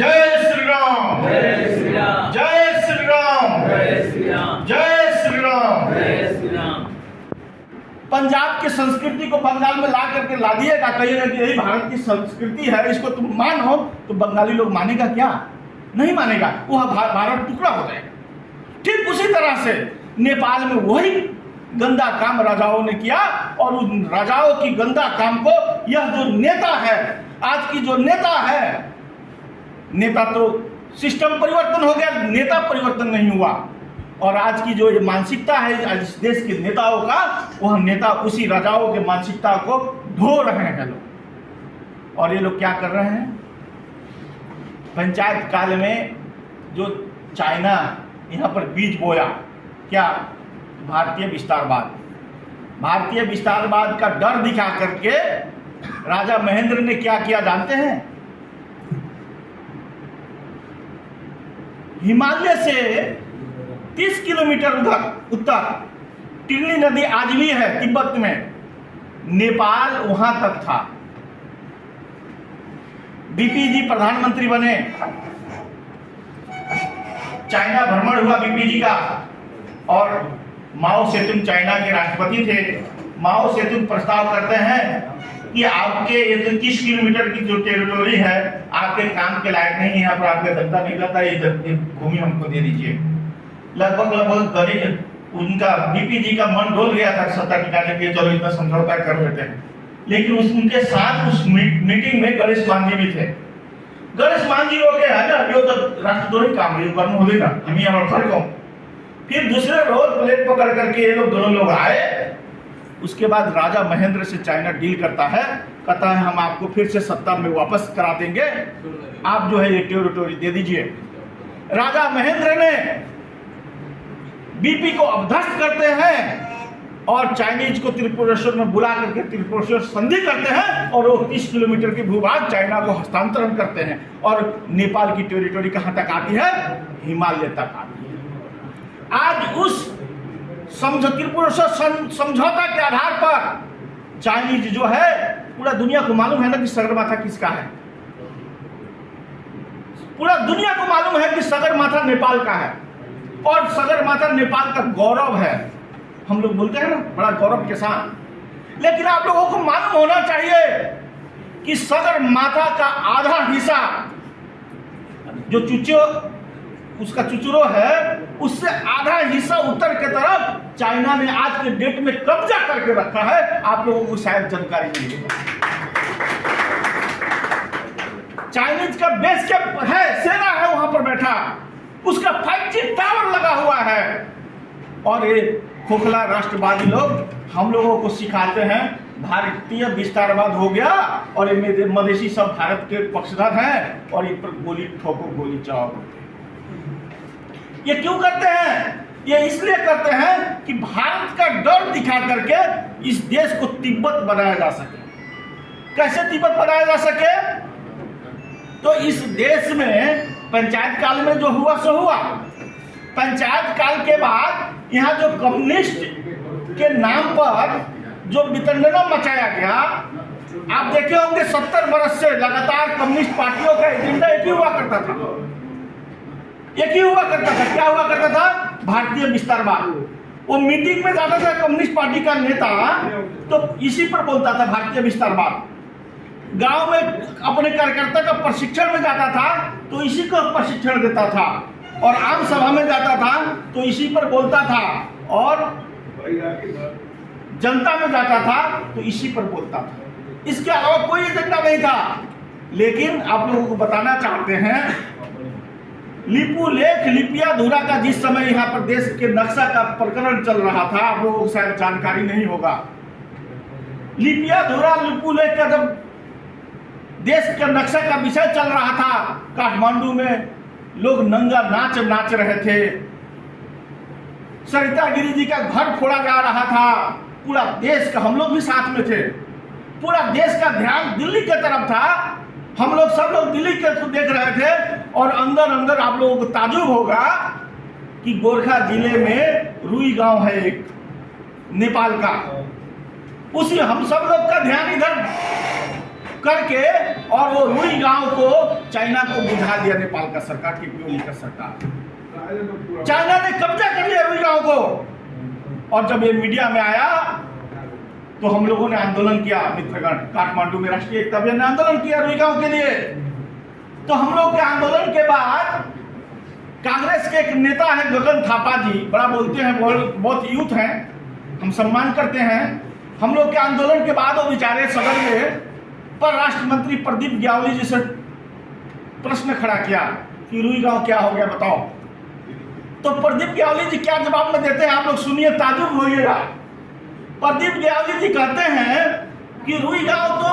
जय श्री राम, जय श्री राम, जय श्री राम, जय श्री राम, जय श्री राम। जय श्री राम। पंजाब की संस्कृति को बंगाल में ला करके ला दिएगा, कहिएगा कि यही भारत की संस्कृति है, इसको तुम मानो, तो बंगाली लोग मानेगा क्या? नहीं मानेगा, वह भारत टुकड़ा हो जाएगा। ठीक उसी तरह से नेपाल में वही गंदा काम राजाओं ने किया, और उन राजाओं की गंदा काम को यह जो नेता है, आज की जो नेता है, नेता तो सिस्टम परिवर्तन हो गया, नेता परिवर्तन नहीं हुआ। और आज की जो ये मानसिकता है आज इस देश के नेताओं का, वह नेता उसी राजाओं के मानसिकता को ढो रहे हैं लोग। और ये लोग क्या कर रहे हैं? पंचायत काल में जो चाइना यहाँ पर बीज बोया, क्या? भारतीय विस्तारवाद। भारतीय विस्तारवाद का डर दिखा करके राजा महेंद्र ने क्या किया जानते हैं? हिमालय से 30 किलोमीटर उधर उत्तर टिरनी नदी आज भी है तिब्बत में, नेपाल वहां तक था। बीपी जी प्रधानमंत्री बने, चाइना भ्रमण हुआ बीपी जी का, और माओ सेतुंग चाइना के राष्ट्रपति थे। माओ सेतुंग प्रस्ताव करते हैं कि आपके ये जो 30 किलोमीटर की जो टेरिटोरी है, आपके काम के लायक नहीं है, यहाँ पर आपका धंधा निकला था, ये भूमि हमको दे दीजिए। लगभग गरीब उनका बीपी जी का मन डोल गया था सत्ता टिकाने के लिए, चलो इतना समझौता कर लेते हैं। लेकिन उनके साथ उस मीटिंग में गणेश मान जी भी थे। गणेश मान जी हो गया है ना, यो तो राष्ट्रद्रोही काम करना हो ना, हम यहाँ फर्क हो। फिर दूसरे रोज प्लेट पकड़ करके ये लोग दोनों लोग आए। उसके बाद राजा महेंद्र से चाइना डील करता है, कहता है हम आपको फिर से सत्ता में वापस करा देंगे, आप जो है ये टेरिटोरी दे दीजिए। राजा महेंद्र ने बीपी को अवध्वस्त करते हैं और चाइनीज को त्रिपुरेश्वर में बुला करके त्रिपुरेश्वर संधि करते हैं, और वो 30 किलोमीटर की भूभाग चाइना को हस्तांतरण करते हैं। और नेपाल की टेरिटोरी कहां तक आती है? हिमालय तक आती है। आज उस त्रिपुरेश्वर समझौता के आधार पर चाइनीज जो है, पूरा दुनिया को मालूम है ना कि सगरमाथा किसका है। पूरा दुनिया को मालूम है कि सगरमाथा नेपाल का है, और सगरमाथा नेपाल का गौरव है। हम लोग बोलते हैं ना बड़ा गौरव के साथ, लेकिन आप लोगों को मालूम होना चाहिए कि सगरमाथा का आधा हिस्सा जो उसका चुचुरो है, उससे आधा हिस्सा उत्तर के तरफ चाइना ने आज के डेट में कब्जा करके रखा है। आप लोगों को शायद जानकारी नहीं है। चाइनीज का बेस कैंप है, सेना है वहां पर बैठा, उसका 5G टावर लगा हुआ है, और ये खोखला राष्ट्रवादी लोग हम लोगों को सिखाते हैं भारतीय विस्तारवाद हो गया, और ये मधेसी सब भारत के पक्षधर हैं, और इन पर गोली ठोको गोली चलाओ। ये क्यों करते हैं? ये इसलिए करते हैं कि भारत का डर दिखा करके इस देश को तिब्बत बनाया जा सके। कैसे तिब्बत बनाया जा सके? तो इस देश में पंचायत काल में जो हुआ सो हुआ। पंचायत काल के बाद यहाँ जो कम्युनिस्ट के नाम पर जो वितंडना मचाया गया, आप देखे होंगे 70 वर्ष से लगातार कम्युनिस्ट पार्टियों का एजेंडा एक ही हुआ करता था, एक ही हुआ करता था। क्या हुआ करता था? भारतीय विस्तारवाद। वो मीटिंग में जाता था कम्युनिस्ट पार्टी का नेता, तो इसी पर बोलता था भारतीय विस्तारवाद। गांव में अपने कार्यकर्ता का प्रशिक्षण में जाता था तो इसी को प्रशिक्षण देता था, और आम सभा में जाता था तो इसी पर बोलता था, और जनता में जाता था तो इसी पर बोलता था। इसके अलावा कोई एजेंडा नहीं था। लेकिन आप लोगों को बताना चाहते हैं, लिपू लेख लिपिया धुरा का जिस समय यहाँ पर देश के नक्शा का प्रकरण चल रहा था, आप लोगों को शायद जानकारी नहीं होगा। लिपिया धुरा लिपू लेख का जब देश का नक्शा का विषय चल रहा था, काठमांडू में लोग नंगा नाच नाच रहे थे, सरिता गिरी जी का घर फोड़ा जा रहा था, पूरा देश का, हम लोग भी साथ में थे, पूरा देश का ध्यान दिल्ली की तरफ था। हम लोग सब लोग दिल्ली के देख रहे थे, और अंदर अंदर आप लोगों को ताजुब होगा कि गोरखा जिले में रुई गांव है एक नेपाल का, उसी हम सब लोग का ध्यान इधर करके और वो रुई गांव को चाइना को बुझा दिया नेपाल का सरकार की पियोली का सरकार। चाइना ने कब्जा कर लिया रुई गांव को, और जब ये मीडिया में आया तो हम लोगों ने आंदोलन किया। मित्रगण, काठमांडू में राष्ट्रीय एकता अभियान ने आंदोलन किया रुई गांव के लिए। तो हम लोग के आंदोलन के बाद कांग्रेस के एक नेता है गगन थापा जी, बड़ा बोलते हैं, बहुत यूथ हैं, हम सम्मान करते हैं। हम लोग के आंदोलन के बाद वो बेचारे सदन में परराष्ट्र मंत्री प्रदीप ग्यावली जी से प्रश्न खड़ा किया कि रुई गांव क्या हो गया बताओ। तो प्रदीप ग्यावली जी क्या जवाब में देते हैं आप लोग सुनिए, ताजुब होइएगा। प्रदीप ग्यावली जी कहते हैं कि रुई गांव तो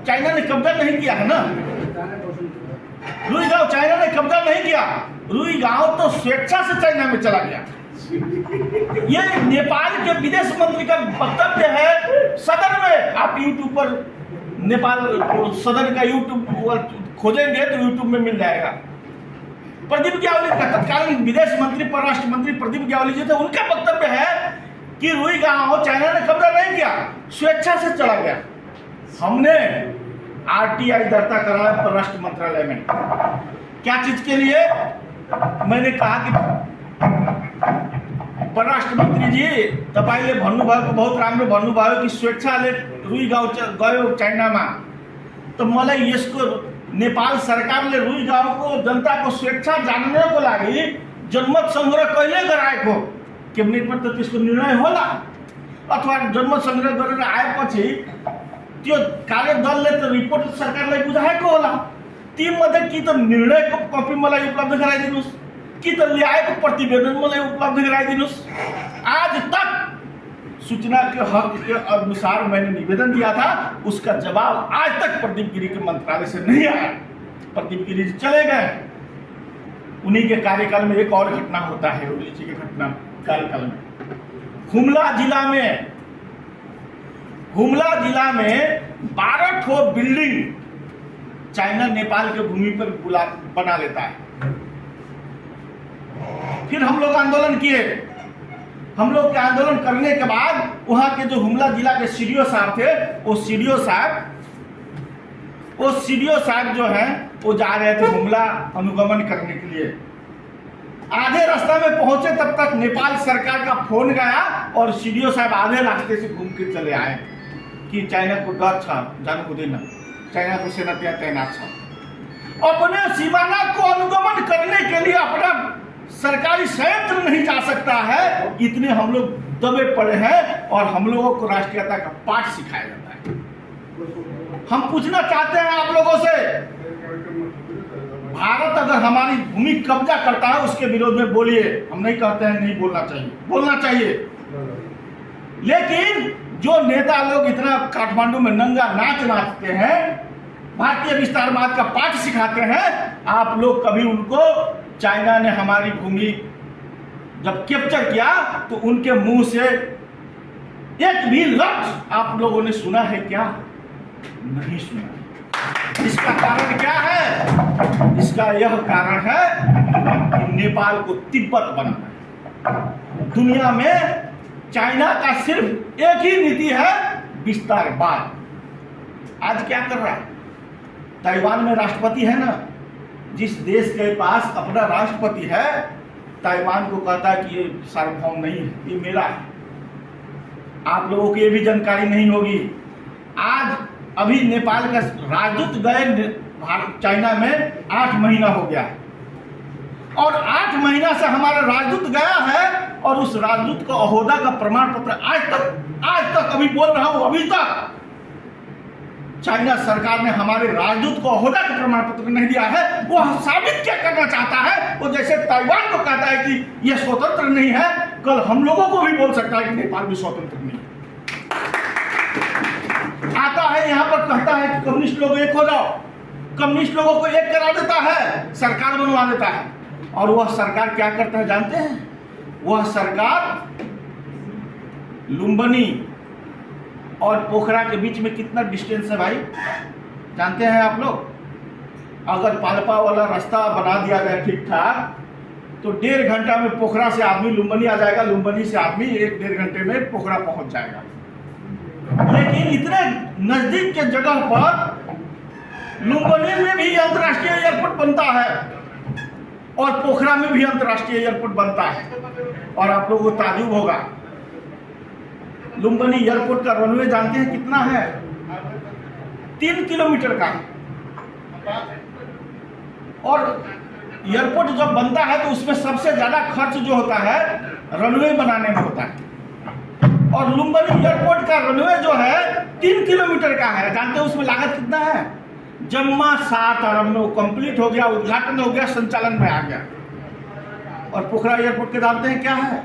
चाइना ने कब्जा नहीं किया है ना, रुई गांव चाइना ने कब्जा नहीं किया, रुई गांव तो स्वेच्छा से चाइना में चला गया। ये नेपाल के विदेश मंत्री का वक्तव्य है सदन में। आप यूट्यूब पर नेपाल सदन का यूट्यूब खोजेंगे तो यूट्यूब में मिल जाएगा। प्रदीप ग्यावली का तत्कालीन विदेश मंत्री परराष्ट्र मंत्री प्रदीप ग्यावली जी थे, उनका वक्तव्य है कि रुई गांव चाइना ने कब्जा नहीं किया, स्वेच्छा से चला गया। हमने आरटीआई दर्ता कराया परराष्ट्र मंत्रालय में। क्या चीज के लिए? मैंने कहा कि परराष्ट्र मंत्री जी तपाईले भन्नुभएको बहुत राम्रो भन्नुभयो कि स्वेच्छाले रुई गाउँ गयो चाइनामा, तो मलाई यसको नेपाल सरकारले रुई गाउँको जनताको स्वेच्छा जान्नको लागि जनमत संग्रह कहिले गराएको? क्याबिनेटमा त त्यसको निर्णय होला, अथवा जनमत संग्रह गरेर आएपछि त्यो कार्यदलले त रिपोर्ट सरकारलाई बुझाएको होला। तीमध्ये कि त निर्णयको कपी मलाई उपलब्ध गराइदिनुस् कि त ल्याएको प्रतिवेदन मलाई उपलब्ध गराइदिनुस्। आज तक सूचना के हक के अनुसार मैंने निवेदन दिया था, उसका जवाब आज तक प्रदीप गिरी के मंत्रालय से नहीं आया। प्रदीप गिरी जी चले गए, उन्हीं के कार्यकाल में एक और घटना होता है, योगी जी की घटना कार्यकाल में हुमला जिला में 12 ठो बिल्डिंग चाइना नेपाल के भूमि पर बना लेता है। फिर हम लोग आंदोलन किए। हम लोग के आंदोलन करने के बाद वहां के जो हुमला जिला के सीडीओ साहब थे, वो सीडीओ साहब जो हैं वो जा रहे थे हुमला अनुगमन करने के लिए। आधे रास्ता में पहुंचे तब तक नेपाल सरकार का फोन गया और सीडीओ साहब आधे रास्ते से घूम के चले आए कि चाइना को डर था, जानु हुँदैन, चाइना को सेना त्यहाँ तैनात छ। अपने सीमाना को अनुगमन करने के लिए अपना सरकारी संयंत्र नहीं जा सकता है, इतने हम लोग दबे पड़े हैं और हम लोगों को राष्ट्रीयता का पाठ सिखाया जाता है। हम पूछना चाहते हैं आप लोगों से, भारत अगर हमारी भूमि कब्जा करता है उसके विरोध में बोलिए। हम नहीं कहते हैं नहीं बोलना चाहिए, बोलना चाहिए। लेकिन जो नेता लोग इतना काठमांडू में नंगा नाच नाचते हैं, भारतीय विस्तारवाद का पाठ सिखाते हैं, आप लोग कभी उनको चाइना ने हमारी भूमि जब कैप्चर किया तो उनके मुंह से एक भी लफ्ज आप लोगों ने सुना है क्या? नहीं सुना। इसका कारण क्या है? इसका यह कारण है कि नेपाल को तिब्बत बनाना है। दुनिया में चाइना का सिर्फ एक ही नीति है, विस्तारवाद। आज क्या कर रहा है? ताइवान में राष्ट्रपति है ना, जिस देश के पास अपना राष्ट्रपति है, ताइवान को कहता है कि ये सार्वभौम नहीं है, ये मेरा है। आप लोगों को ये भी जानकारी नहीं होगी। आज अभी नेपाल का राजदूत गए चाइना में 8 महीना हो गया, और 8 महीना से हमारा राजदूत गया है और उस राजदूत को अहोदा का प्रमाण पत्र आज तक अभी बोल रहा हूं, अभी तक चाइना सरकार ने हमारे राजदूत को अहोदा का प्रमाण पत्र नहीं दिया है। वो साबित क्या करना चाहता है? वो जैसे ताइवान को कहता है कि यह स्वतंत्र नहीं है, कल हम लोगों को भी बोल सकता है कि नेपाल भी स्वतंत्र नहीं है। आता है यहाँ पर कहता है कि कम्युनिस्ट लोग एक हो जाओ, कम्युनिस्ट लोगों को एक करा देता है, सरकार बनवा देता है। और वह सरकार क्या करता है जानते हैं? वह सरकार लुम्बिनी और पोखरा के बीच में कितना डिस्टेंस है भाई, जानते हैं आप लोग? अगर पालपा वाला रास्ता बना दिया गया ठीक ठाक तो 1.5 घंटा में पोखरा से आदमी लुम्बिनी आ जाएगा, लुम्बिनी से आदमी 1-1.5 घंटे में पोखरा पहुंच जाएगा। लेकिन इतने नजदीक के जगह पर लुम्बिनी में भी अंतर्राष्ट्रीय एयरपोर्ट बनता है और पोखरा में भी अंतर्राष्ट्रीय एयरपोर्ट बनता है। और आप लोगों को ताज्जुब होगा, लुम्बिनी एयरपोर्ट का रनवे जानते हैं कितना है? 3 किलोमीटर का। और एयरपोर्ट जब बनता है तो उसमें सबसे ज्यादा खर्च जो होता है रनवे बनाने में होता है। और लुम्बिनी एयरपोर्ट का रनवे जो है 3 किलोमीटर का है। जानते हैं उसमें लागत कितना है? जम्मा 7 अरब में वो कंप्लीट हो गया, उद्घाटन हो गया, संचालन में आ गया। और पोखरा एयरपोर्ट के जानते हैं क्या है?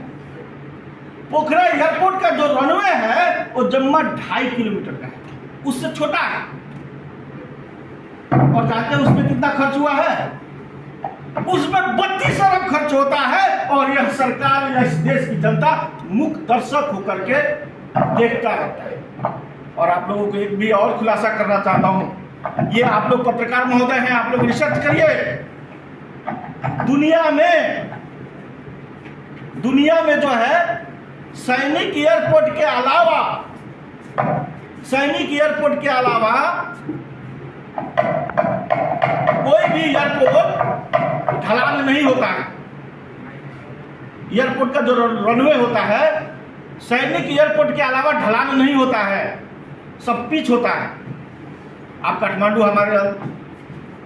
पोखरा एयरपोर्ट का जो रनवे है वो जम्मा 2.5 किलोमीटर का है, उससे छोटा है। और जानते हैं उसमें कितना खर्च हुआ है? उसमें 32 अरब खर्च होता है। और यह सरकार या इस देश की जनता मुख दर्शक होकर के देखता रहता है। और आप लोगों को एक भी और खुलासा करना चाहता हूं, ये आप लोग पत्रकार महोदय हैं, आप लोग रिसर्च करिए। दुनिया में जो है सैनिक एयरपोर्ट के अलावा कोई भी एयरपोर्ट ढलान नहीं होता है। एयरपोर्ट का जो रनवे होता है सैनिक एयरपोर्ट के अलावा ढलान नहीं होता है, सब पिच होता है। आप काठमांडू हमारे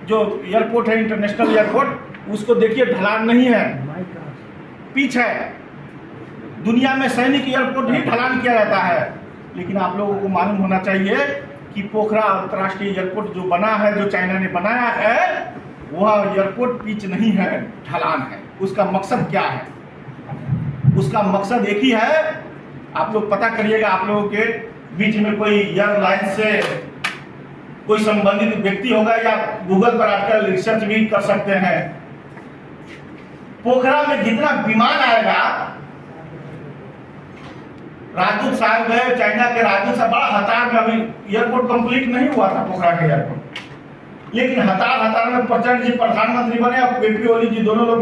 जो एयरपोर्ट है इंटरनेशनल एयरपोर्ट, उसको देखिए ढलान नहीं है, पिच है। दुनिया में सैनिक एयरपोर्ट ही ढलान किया जाता है। लेकिन आप लोगों को मालूम होना चाहिए कि पोखरा अंतर्राष्ट्रीय एयरपोर्ट जो बना है, जो चाइना ने बनाया है, वह एयरपोर्ट पिच नहीं है, ढलान है। उसका मकसद क्या है? उसका मकसद एक ही है, आप लोग पता करिएगा। आप लोगों के बीच में कोई एयरलाइन से कोई संबंधित व्यक्ति होगा या गूगल पर आकर रिसर्च भी कर सकते हैं। पोखरा में जितना विमान आएगा, राजदूत साहब गए चाइना के, राजदूत साहब बड़ा हतार में, अभी एयरपोर्ट कंप्लीट नहीं हुआ था पोखरा का एयरपोर्ट, लेकिन हतार में प्रचंड जी प्रधानमंत्री बने और केपी ओली जी दोनों लोग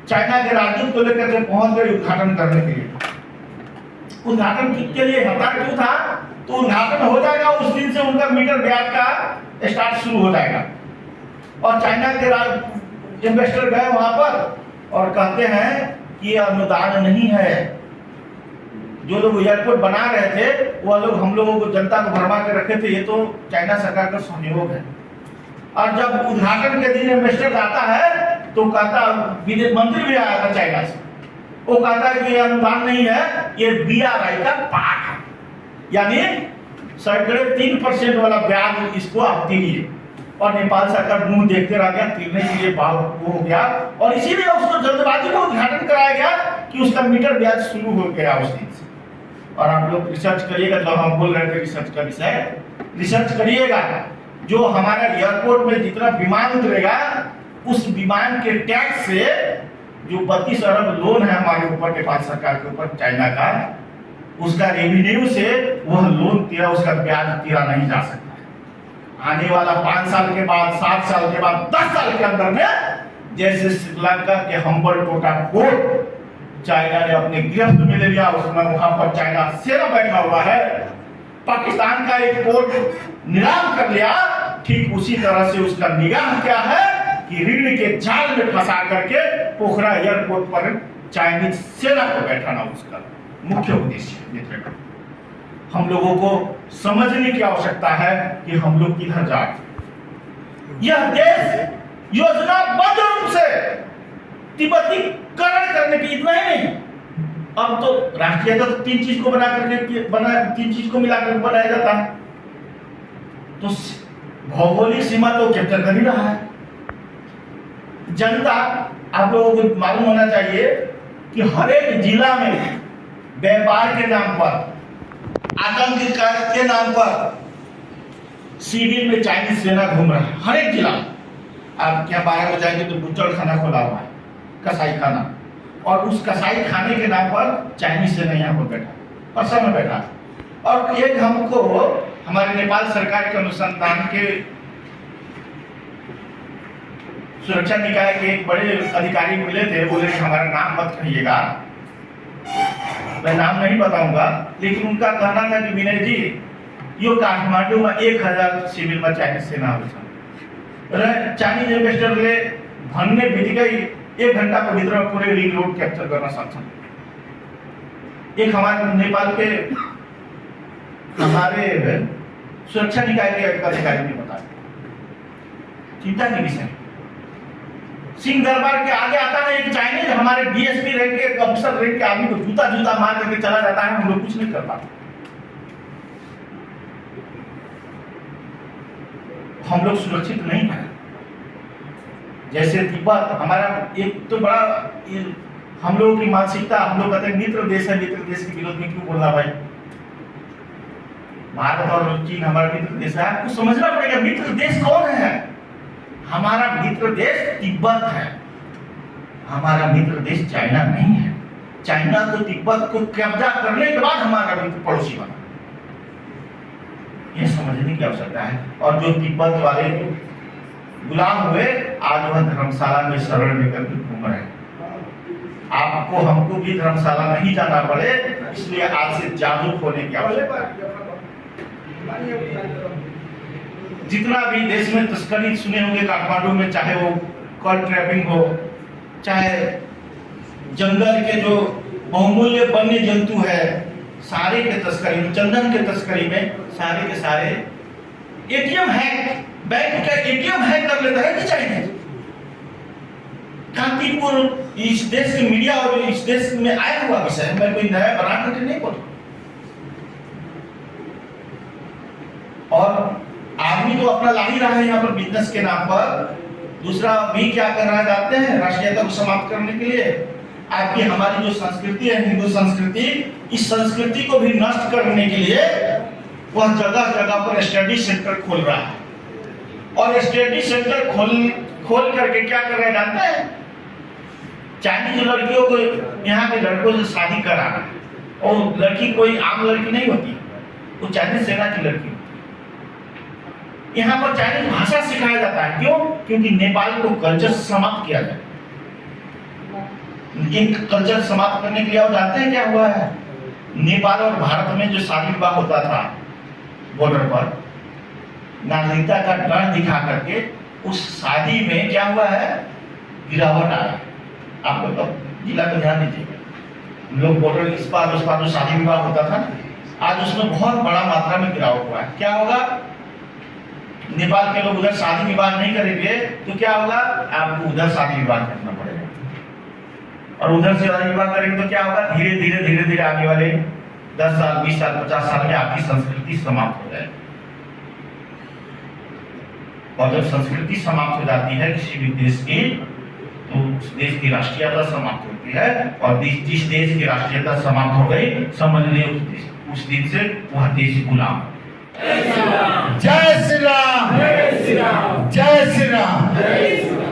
चाइना के राजदूत को लेकर के पहुंच गए उद्घाटन करने के लिए। उद्घाटन के लिए हतार क्यों था? तो उद्घाटन हो जाएगा, उस दिन से उनका मीटर ब्याज का स्टार्ट शुरू हो जाएगा। और चाइना के इन्वेस्टर गए वहां पर और कहते हैं कि ये अनुदान नहीं है। जो लोग एयरपोर्ट बना रहे थे वो लोग हम लोगों को, जनता को भरमा के रखे थे, ये तो चाइना सरकार का सहयोग है। और जब उद्घाटन के दिन इन्वेस्टर आता है तो कहता, विदेश मंत्री भी आया था चाइना से, वो कहता है कि ये अनुदान नहीं है, ये BRI का पार्ट है, यानी 3% वाला ब्याज इसको आप दीजिए। और नेपाल सरकार मुंह देखते रह गया, तीरने के लिए भाव वो हो गया। और इसीलिए उसको जल्दबाजी में उद्घाटन कराया गया कि उसका मीटर ब्याज शुरू हो गया उस दिन से। और आप लोग रिसर्च करिएगा, जब हम बोल रहे थे रिसर्च का विषय, रिसर्च करिएगा। जो हमारा एयरपोर्ट में जितना विमान उतरेगा, उस विमान के टैक्स से जो 32 अरब लोन है हमारे ऊपर, नेपाल सरकार के ऊपर चाइना का, उसका रेवेन्यू से वह लोन तेरा, उसका ब्याज तेरा नहीं जा सकता। आने वाला 5 साल के बाद, 7 साल के बाद, 10 साल के अंदर में, जैसे श्रीलंका के हम्बलटोटा पोर्ट चाइना ने अपने गिरफ्त में ले लिया, उसमें वहां पर चाइना सेना बैठा हुआ है, पाकिस्तान का एक पोर्ट नीलाम कर लिया। ठीक उसी तरह से उसका निगाह क्या है कि ऋण के जाल में फंसा करके पोखरा एयरपोर्ट पर चाइनीज सेना को बैठाना उसका मुख्य उद्देश्य है। हम लोगों को समझने की आवश्यकता है कि हम लोग किधर जा रहे हैं। यह देश योजनाबद्ध रूप से तिब्बतीकरण करने की, इतना ही नहीं, अब तो राष्ट्रीयता तो 3 चीज को बना करके 3 चीज को मिलाकर बनाया जाता है। तो भौगोलिक सीमा तो कैप्चर कर ही रहा है। जनता, आप लोगों को मालूम होना चाहिए कि हर एक जिला में व्यापार के नाम पर, आतंक के नाम पर सिविल में चाइनीज सेना घूम रहा है। हर एक जिला, आप क्या 12 में जाएंगे तो बुच्चड़ खाना खोला हुआ है, कसाई खाना, और उस कसाई खाने के नाम पर चाइनीज सेना यहाँ पर बैठा, परसा में बैठा। और एक हमको हमारे नेपाल सरकार के अनुसंधान के सुरक्षा निकाय के एक बड़े अधिकारी मिले थे, बोले कि हमारा नाम मत कहिएगा, मैं नाम नहीं बताऊंगा, लेकिन उनका कहना था कि विनय जी, यो काठमांडू में 1000 सिविल में चाइनीज सेना आवे चाइनीज इन्वेस्टर ले भन्ने बित्तिकै 1 घंटा को भीतर में पूरे रिंग रोड कैप्चर करना सक्छन्। एक हमारे नेपाल के हमारे सुरक्षा निकाय के अधिकारी ने बताया, चिंता की विषय। सिंह दरबार के आगे आता है एक चाइनीज, हमारे डीएसपी रैंक के अफसर रैंक के आदमी को जूता जूता मार करके चला जाता है, हम लोग कुछ नहीं कर पाते। हम लोग सुरक्षित नहीं है। जैसे तिब्बत हमारा एक तो बड़ा हम लोगों की मानसिकता, हम लोग कहते हैं मित्र देश है, मित्र देश के विरोध में क्यों बोलना भाई? भारत और चीन हमारा मित्र देश है, आपको समझना पड़ेगा मित्र देश कौन है। हमारा मित्र देश तिब्बत है, हमारा मित्र देश चाइना नहीं है। चाइना तो तिब्बत को कब्जा करने के बाद हमारा मित्र पड़ोसी बना, यह समझने की आवश्यकता है। और जो तिब्बत वाले गुलाम हुए आज वह धर्मशाला में शरण लेकर के घूम रहे हैं। आपको हमको भी धर्मशाला नहीं जाना पड़े, इसलिए आज से जागरूक होने की आवश्यकता है। जितना भी देश में तस्करी सुने होंगे काठमांडू में, चाहे वो कॉल ट्रैपिंग हो, चाहे जंगल के जो बहुमूल्य वन्य जंतु है सारे के तस्करी में, चंदन के तस्करी में सारे के सारे एटीएम हैक, बैंक का एटीएम हैक कर लेता है कि चाइनीज। कांतिपुर इस देश के मीडिया और इस देश में आया हुआ विषय है, मैं कोई नया बना करके नहीं बोलूं। और आदमी तो अपना ला ही रहा है यहाँ पर बिजनेस के नाम पर। दूसरा भी क्या कर रहा है जानते हैं? राष्ट्रीयता को समाप्त करने के लिए आपकी हमारी जो संस्कृति है, हिंदू संस्कृति, इस संस्कृति को भी नष्ट करने के लिए वह जगह जगह पर स्टडी सेंटर खोल रहा है। और स्टडी सेंटर खोल करके क्या कर रहे हैं जानते हैं? चाइनीज लड़कियों को यहाँ के लड़कों से शादी करा रहा है। और लड़की कोई आम लड़की नहीं होती, वो चाइनीज सेना की लड़की। यहाँ पर चाइनीज भाषा सिखाया जाता है, क्यों? क्योंकि नेपाल को कल्चर समाप्त किया जाए। एक कल्चर समाप्त करने के लिए आप जानते हैं क्या हुआ है? नेपाल और भारत में जो शादी विवाह होता था बॉर्डर पर, नागरिकता का डर दिखा करके उस शादी में क्या हुआ है? गिरावट आया। आप लोग जिला को ध्यान दीजिएगा, लोग बॉर्डर इस पार उस पार जो शादी विवाह होता था, आज उसमें बहुत बड़ा मात्रा में गिरावट हुआ है। क्या होगा? नेपाल के लोग उधर शादी विवाह नहीं करेंगे तो क्या होगा? आपको उधर शादी विवाह करना पड़ेगा, और उधर से शादी विवाह करेंगे तो क्या होगा? धीरे धीरे आने वाले 10 साल 20 साल 50 साल में आपकी संस्कृति समाप्त हो जाएगी। और जब संस्कृति समाप्त हो जाती है किसी भी देश की, तो उस देश की राष्ट्रीयता समाप्त होती है। और जिस देश की राष्ट्रीयता समाप्त हो गई, समझ लीजिए उस दिन से वह देश गुलाम। जय श्री राम, जय श्री राम, जय श्री राम।